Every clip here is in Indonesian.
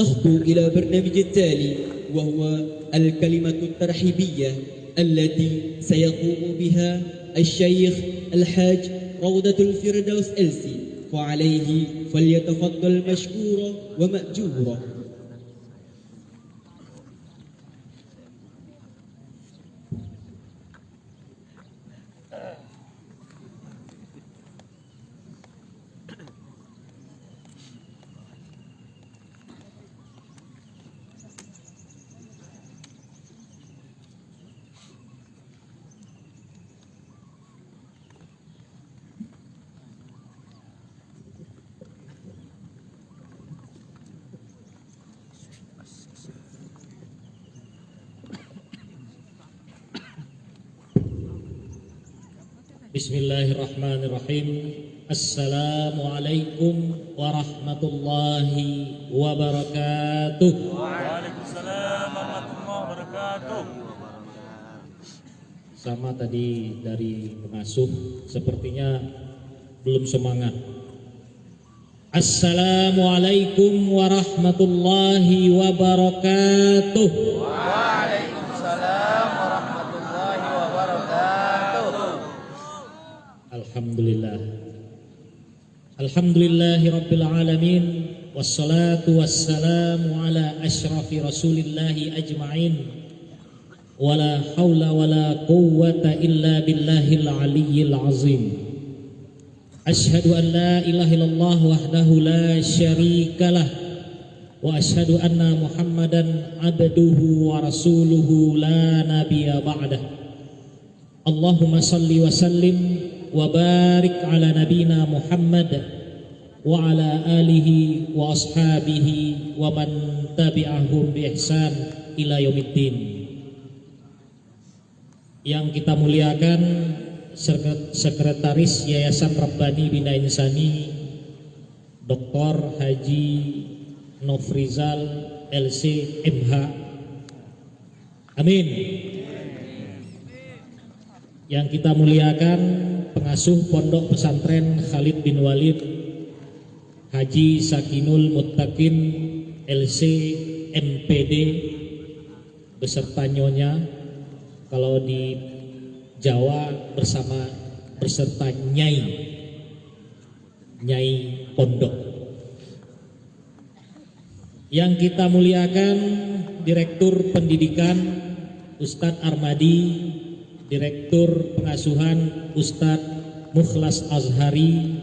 نخطو إلى برنامج التالي وهو الكلمة الترحيبية التي سيقوم بها الشيخ الحاج روضة الفردوس إلسي، وعليه فليتفضل مشكورا ومأجورا. Bismillahirrahmanirrahim. Assalamualaikum warahmatullahi wabarakatuh. Waalaikumsalam warahmatullahi wabarakatuh. Sama tadi dari pengasuh, sepertinya belum semangat. Assalamualaikum warahmatullahi wabarakatuh. Waalaikumsalam warahmatullahi wabarakatuh. Alhamdulillah. Alhamdulillahi rabbil alamin. Wassalatu wassalamu ala ashrafi rasulillahi ajma'in. Wala hawla wala quwwata illa billahil aliyyil azim. Ashhadu an la ilaha illallah wahdahu la syarikalah. Wa ashhadu anna Muhammadan abduhu wa rasuluhu la nabiyya ba'dah. Allahumma salli wa sallim wa barik ala nabina Muhammad wa ala alihi wa ashabihi wa man tabi'ahum bi ihsan ila yaumiddin. Yang kita muliakan Sekretaris Yayasan Rabbani Bina Insani Dr. Haji Nofrizal LC MH. Amin. Yang kita muliakan pengasuh Pondok Pesantren Khalid bin Walid Haji Sakinul Muttaqin LC MPD beserta nyonya, kalau di Jawa beserta nyai pondok. Yang kita muliakan Direktur Pendidikan Ustadz Armadi, Direktur Pengasuhan Ustadz Mukhlas Azhari,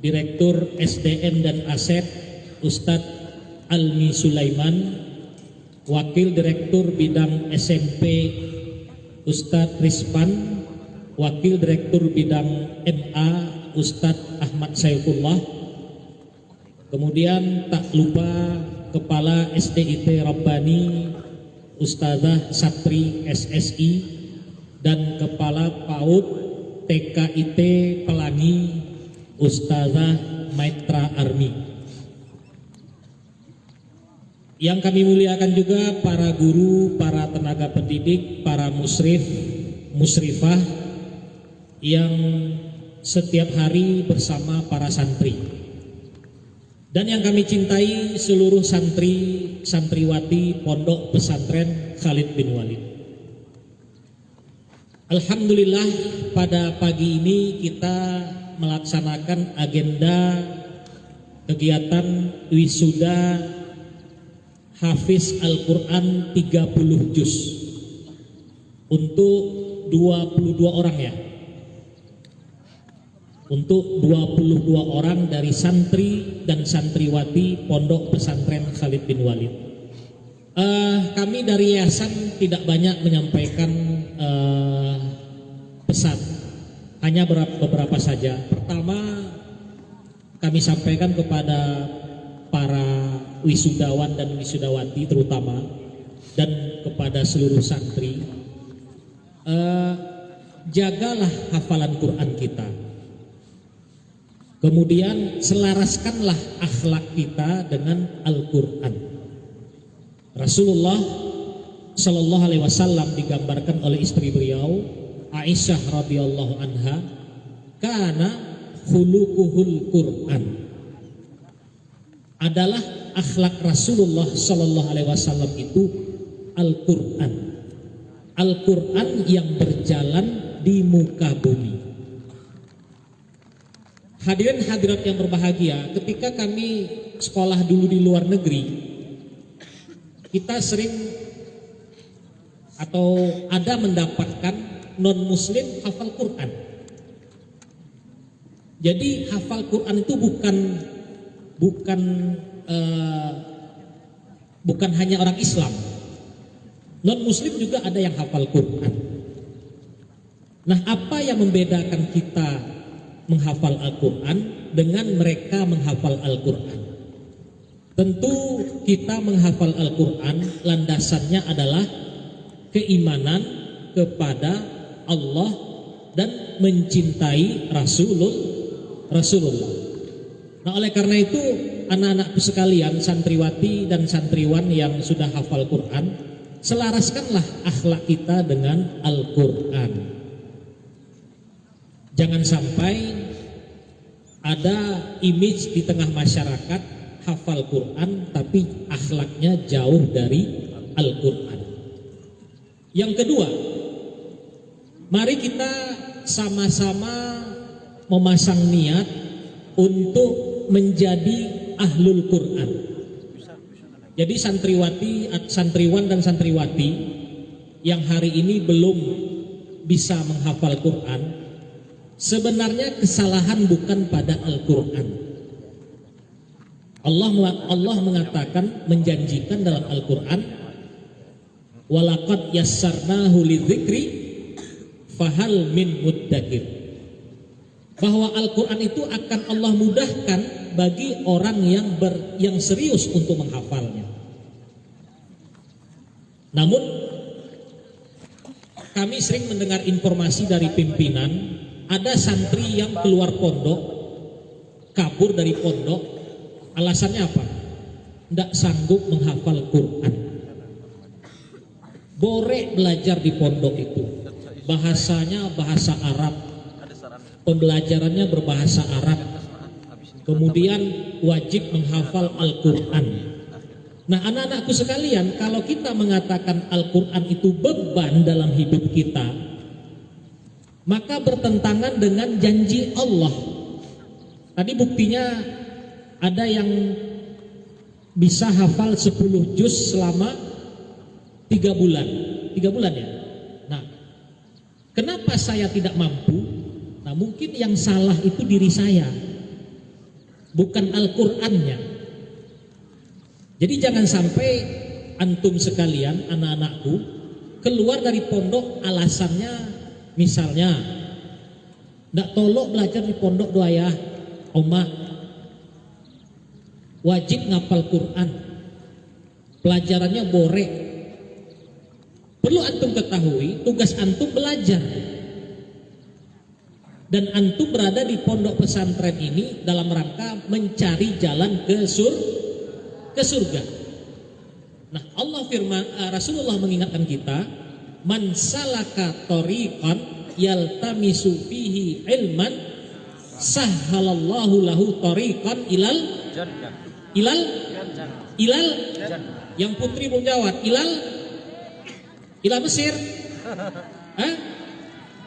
Direktur SDM dan Aset Ustadz Almi Sulaiman, Wakil Direktur Bidang SMP Ustadz Rizpan, Wakil Direktur Bidang MA Ustadz Ahmad Saifullah, kemudian tak lupa Kepala SDIT Rabbani Ustadzah Satri SSI, dan Kepala PAUD TKIT Pelangi Ustadzah Maitra Armi. Yang kami muliakan juga para guru, para tenaga pendidik, para musrif, musrifah yang setiap hari bersama para santri. Dan yang kami cintai seluruh santri, santriwati Pondok Pesantren Khalid bin Walid. Alhamdulillah pada pagi ini kita melaksanakan agenda kegiatan wisuda Hafiz Al-Quran 30 juz untuk 22 orang ya. Untuk 22 orang dari santri dan santriwati Pondok Pesantren Khalid bin Walid. Kami dari yayasan tidak banyak menyampaikan pesan, hanya beberapa saja. Pertama, kami sampaikan kepada para wisudawan dan wisudawati terutama, dan kepada seluruh santri, jagalah hafalan Quran kita. Kemudian selaraskanlah akhlak kita dengan Al-Quran. Rasulullah Sallallahu Alaihi Wasallam digambarkan oleh istri beliau Aisyah radhiyallahu anha, kana khuluquhul Quran, adalah akhlak Rasulullah Shallallahu Alaihi Wasallam itu Al-Quran. Al-Quran yang berjalan di muka bumi. Hadirin hadirat yang berbahagia, ketika kami sekolah dulu di luar negeri, kita sering atau ada mendapatkan non-muslim hafal Quran. Jadi hafal Quran itu bukan hanya orang Islam, non-muslim juga ada yang hafal Quran. Nah, apa yang membedakan kita menghafal Al-Quran dengan mereka menghafal Al-Quran? Tentu kita menghafal Al-Quran landasannya adalah keimanan kepada Allah dan mencintai Rasulullah. Nah, oleh karena itu anak-anakku sekalian, santriwati dan santriwan yang sudah hafal Quran, selaraskanlah akhlak kita dengan Al-Quran. Jangan sampai ada image di tengah masyarakat hafal Quran tapi akhlaknya jauh dari Al-Quran. Yang kedua, mari kita sama-sama memasang niat untuk menjadi ahlul Quran. Jadi santriwan dan santriwati yang hari ini belum bisa menghafal Quran, sebenarnya kesalahan bukan pada Al-Quran. Allah mengatakan, menjanjikan dalam Al-Quran, walaqad yassarnahu lidzikri fahal min muddakir, bahwa Al-Quran itu akan Allah mudahkan bagi orang yang serius untuk menghafalnya. Namun kami sering mendengar informasi dari pimpinan, ada santri yang keluar pondok, kabur dari pondok, alasannya apa? Tidak sanggup menghafal Quran. Borek belajar di pondok itu, bahasanya bahasa Arab, pembelajarannya berbahasa Arab, kemudian wajib menghafal Al-Quran. Nah, anak-anakku sekalian, kalau kita mengatakan Al-Quran itu beban dalam hidup kita, maka bertentangan dengan janji Allah. Tadi buktinya ada yang bisa hafal 10 juz selama 3 bulan. 3 bulan ya. Nah, kenapa saya tidak mampu? Nah, mungkin yang salah itu diri saya, bukan Al-Qurannya. Jadi jangan sampai antum sekalian, anak-anakku, keluar dari pondok alasannya misalnya ndak tolok belajar di pondok doa ya, oma wajib ngapal Quran, pelajarannya borek. Perlu antum ketahui, tugas antum belajar. Dan antum berada di pondok pesantren ini dalam rangka mencari jalan ke surga. Nah, Allah firman, Rasulullah mengingatkan kita, man salaka tariqan yaltamisu fihi ilman sahhalallahu lahu tariqan ilal yang putri belum jawab, ilal Mesir,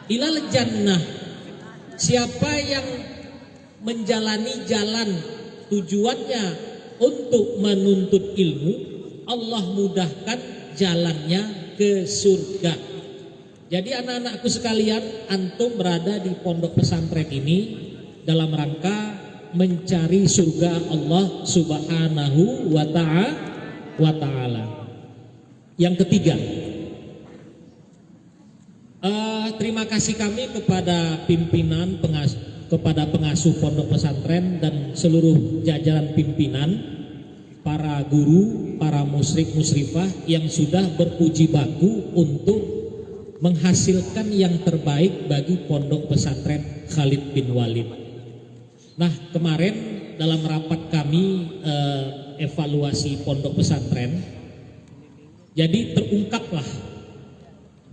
ilal jannah. Siapa yang menjalani jalan tujuannya untuk menuntut ilmu, Allah mudahkan jalannya ke surga. Jadi anak-anakku sekalian, antum berada di pondok pesantren ini dalam rangka mencari surga Allah Subhanahu wa ta'ala. Yang ketiga, terima kasih kami kepada pimpinan, kepada pengasuh pondok pesantren dan seluruh jajaran pimpinan, para guru, para musyrik musyrifah yang sudah berpuji baku untuk menghasilkan yang terbaik bagi pondok pesantren Khalid bin Walid. Nah, kemarin dalam rapat kami evaluasi pondok pesantren, jadi terungkaplah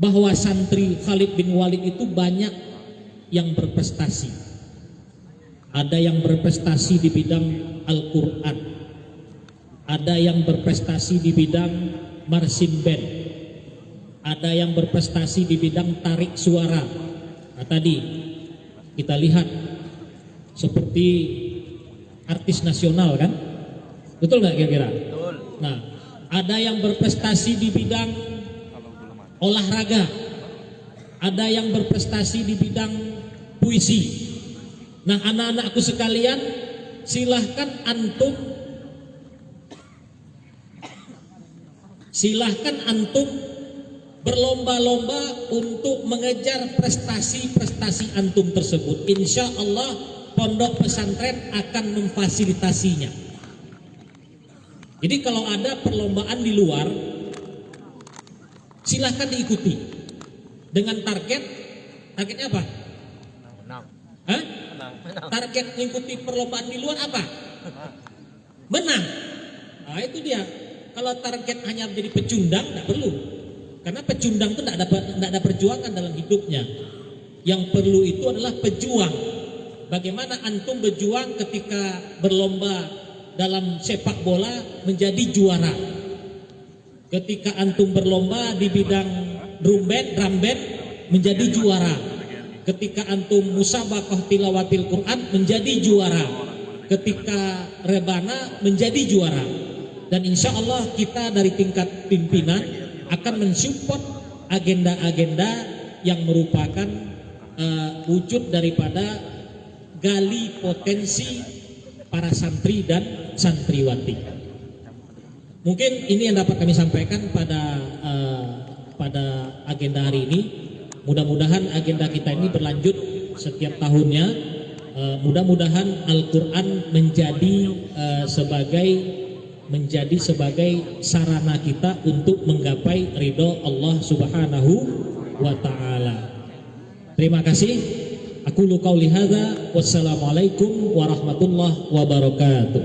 bahwa santri Khalid bin Walid itu banyak yang berprestasi. Ada yang berprestasi di bidang Al-Quran, ada yang berprestasi di bidang marching band, ada yang berprestasi di bidang tarik suara. Nah, tadi kita lihat seperti artis nasional kan, betul nggak kira-kira? Betul. Nah, ada yang berprestasi di bidang olahraga, ada yang berprestasi di bidang puisi. Nah, anak-anakku sekalian, silahkan antum berlomba-lomba untuk mengejar prestasi-prestasi antum tersebut. Insya Allah pondok pesantren akan memfasilitasinya. Jadi kalau ada perlombaan di luar, silahkan diikuti dengan targetnya apa? Menang. Hah? Menang. Target mengikuti perlombaan di luar apa? Menang. Nah itu dia. Kalau target hanya menjadi pecundang, tidak perlu. Karena pecundang itu tidak ada perjuangan dalam hidupnya. Yang perlu itu adalah pejuang. Bagaimana antum berjuang ketika berlomba dalam sepak bola menjadi juara. Ketika antum berlomba di bidang drum band menjadi juara. Ketika antum musabaqah tilawatil Quran menjadi juara. Ketika rebana menjadi juara. Dan insya Allah kita dari tingkat pimpinan akan mensupport agenda-agenda yang merupakan wujud daripada gali potensi para santri dan santriwati. Mungkin ini yang dapat kami sampaikan pada agenda hari ini. Mudah-mudahan agenda kita ini berlanjut setiap tahunnya. Mudah-mudahan Al-Quran menjadi sebagai sarana kita untuk menggapai ridho Allah Subhanahu wa ta'ala. Terima kasih. Aku qauli hadza, wassalamualaikum warahmatullahi wabarakatuh.